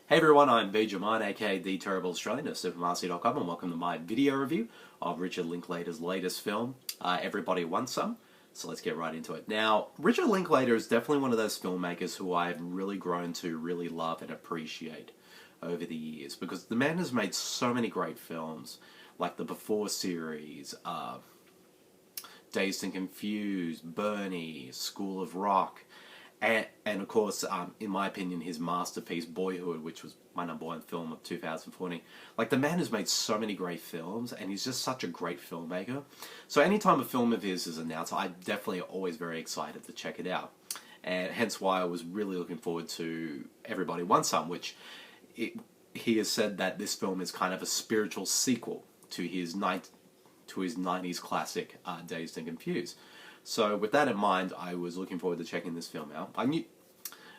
Hey everyone, I'm Guzman, aka The Terrible Australian of supermarcy.com, and welcome to my video review of Richard Linklater's latest film, Everybody Wants Some. So let's get right into it. Now, Richard Linklater is definitely one of those filmmakers who I've really grown to really love and appreciate over the years, because the man has made so many great films, like the Before series, Dazed and Confused, Bernie, School of Rock, and of course, in my opinion, his masterpiece, Boyhood, which was my #1 film of 2014. Like, the man has made so many great films, and he's just such a great filmmaker. So anytime a film of his is announced, I'm definitely always very excited to check it out. And hence why I was really looking forward to Everybody Wants Some, which he has said that this film is kind of a spiritual sequel to his 90s classic, Dazed and Confused. So with that in mind, I was looking forward to checking this film out.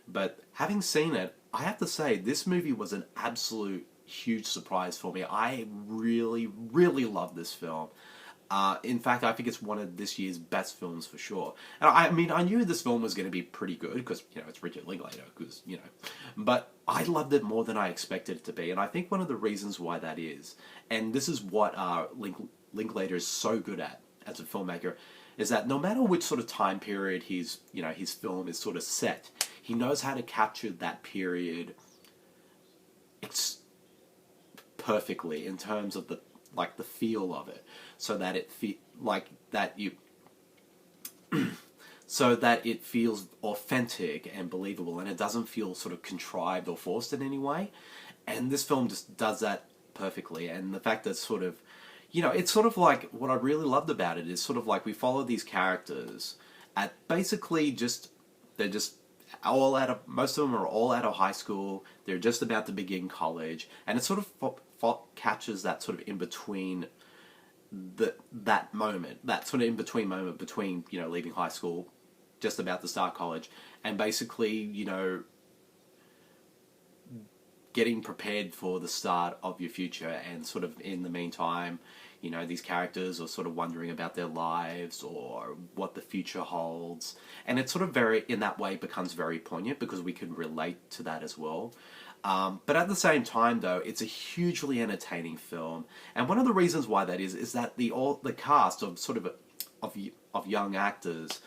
But having seen it, I have to say this movie was an absolute huge surprise for me. I really, really love this film. In fact, I think it's one of this year's best films for sure. And I mean, I knew this film was going to be pretty good because, it's Richard Linklater, but I loved it more than I expected it to be. And I think one of the reasons why that is, and this is what Linklater is so good at as a filmmaker, is that no matter which sort of time period his film is sort of set, he knows how to capture that period perfectly in terms of the feel of it, so that it so that it feels authentic and believable, and it doesn't feel sort of contrived or forced in any way. And this film just does that perfectly. And the fact that it's sort of like, what I really loved about it is sort of like we follow these characters at basically they're just all most of them are all out of high school, they're just about to begin college, and it sort of catches that sort of in between that moment, that sort of in between moment between, leaving high school, just about to start college, and basically, getting prepared for the start of your future. And sort of in the meantime, these characters are sort of wondering about their lives or what the future holds. And it sort of in that way becomes very poignant because we can relate to that as well. But at the same time, though, it's a hugely entertaining film. And one of the reasons why that is that the cast of young actors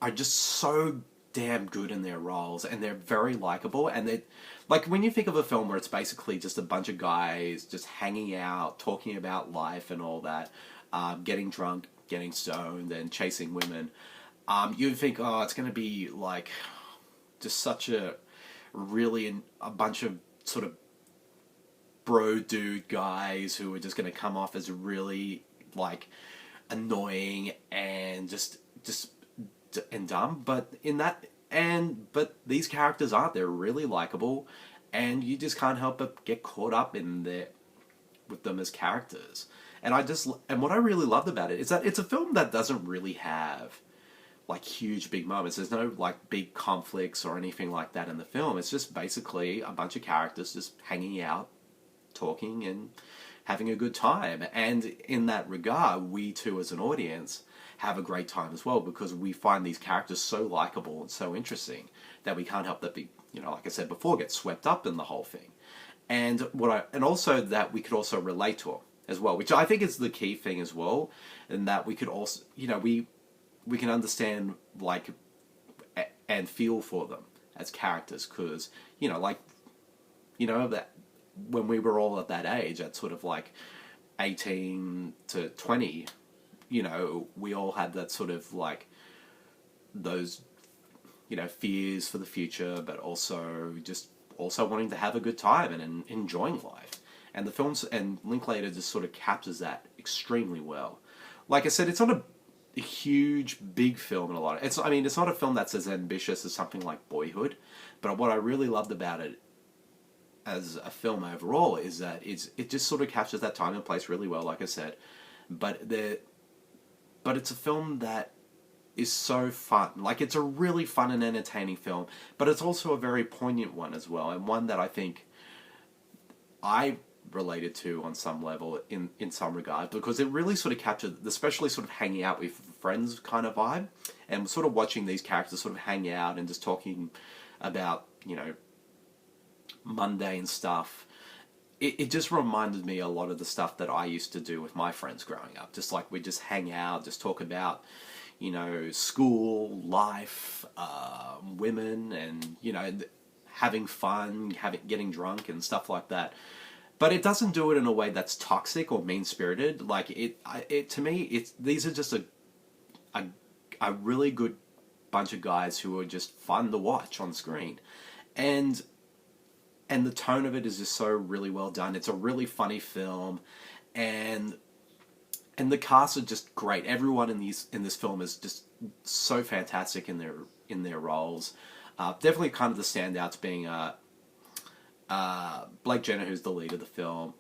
are just so damn good in their roles, and they're very likable. And they, like, when you think of a film where it's basically just a bunch of guys just hanging out, talking about life and all that, getting drunk, getting stoned, and chasing women, you'd think, oh, it's going to be like just such a bunch of sort of bro dude guys who are just going to come off as really like annoying and just and dumb. But these characters aren't. They're really likable, and you just can't help but get caught up with them as characters. And what I really loved about it is that it's a film that doesn't really have like huge big moments. There's no like big conflicts or anything like that in the film. It's just basically a bunch of characters just hanging out, talking, and having a good time. And in that regard, we too as an audience have a great time as well, because we find these characters so likable and so interesting that we can't help but be, like I said before, get swept up in the whole thing. And also that we could also relate to them as well, which I think is the key thing as well, and that we could also, we can understand and feel for them as characters, because that when we were all at that age, at sort of like 18 to 20, we all had that sort of like those, fears for the future, but also wanting to have a good time and enjoying life. And the films, and Linklater just sort of captures that extremely well. Like I said, it's not a huge, big film in a lot of, it's not a film that's as ambitious as something like Boyhood, but what I really loved about it as a film overall is that it just sort of captures that time and place really well, like I said. But it's a film that is so fun. Like, it's a really fun and entertaining film, but it's also a very poignant one as well, and one that I think I related to on some level in some regard, because it really sort of captured, especially sort of hanging out with friends kind of vibe, and sort of watching these characters sort of hang out and just talking about, mundane stuff. It just reminded me a lot of the stuff that I used to do with my friends growing up. Just like we just hang out, just talk about, you know, school, life, women, and, you know, having fun, getting drunk and stuff like that. But it doesn't do it in a way that's toxic or mean-spirited. Like, to me, these are just a really good bunch of guys who are just fun to watch on screen. And the tone of it is just so really well done. It's a really funny film, and the cast are just great. Everyone in this film is just so fantastic in their roles. Definitely kind of the standouts being Blake Jenner, who's the lead of the film,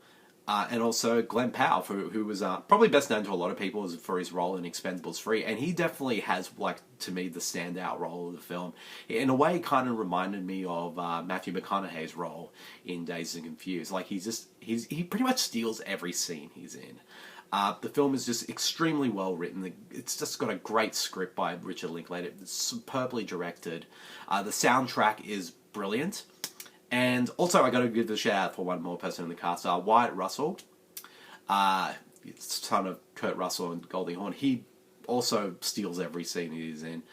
and also Glen Powell, who was probably best known to a lot of people for his role in Expendables 3, and he definitely has, like, to me, the standout role of the film. In a way, it kind of reminded me of Matthew McConaughey's role in Dazed and Confused. Like, he pretty much steals every scene he's in. The film is just extremely well written. It's just got a great script by Richard Linklater. It's superbly directed. The soundtrack is brilliant. And also, I got to give a shout out for one more person in the cast, Wyatt Russell, son of Kurt Russell and Goldie Hawn. He also steals every scene he's in,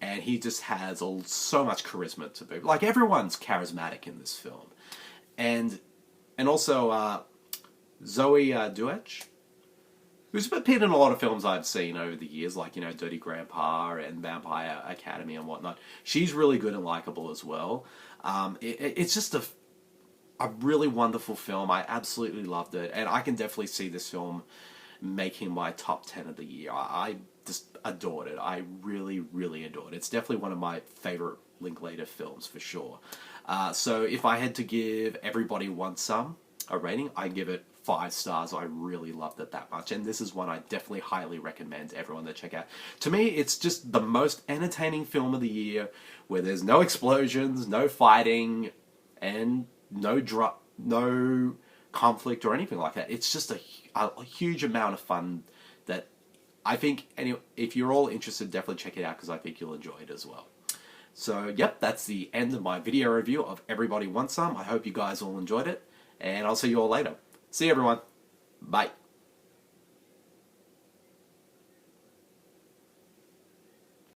and he just has so much charisma to boot. Like, everyone's charismatic in this film, and also Zoey Deutch, who's appeared in a lot of films I've seen over the years, like, you know, Dirty Grandpa and Vampire Academy and whatnot. She's really good and likable as well. It's just a really wonderful film. I absolutely loved it, and I can definitely see this film making my top 10 of the year. I just adored it. I really, really adored it. It's definitely one of my favorite Linklater films for sure. So if I had to give Everybody Wants Some a rating, I'd give it 5 stars. I really loved it that much, and this is one I definitely highly recommend everyone to check out. To me, it's just the most entertaining film of the year, where there's no explosions, no fighting, and no conflict or anything like that. It's just a huge amount of fun that I think, if you're all interested, definitely check it out, because I think you'll enjoy it as well. So, yep, that's the end of my video review of Everybody Wants Some. I hope you guys all enjoyed it, and I'll see you all later. See you, everyone. Bye.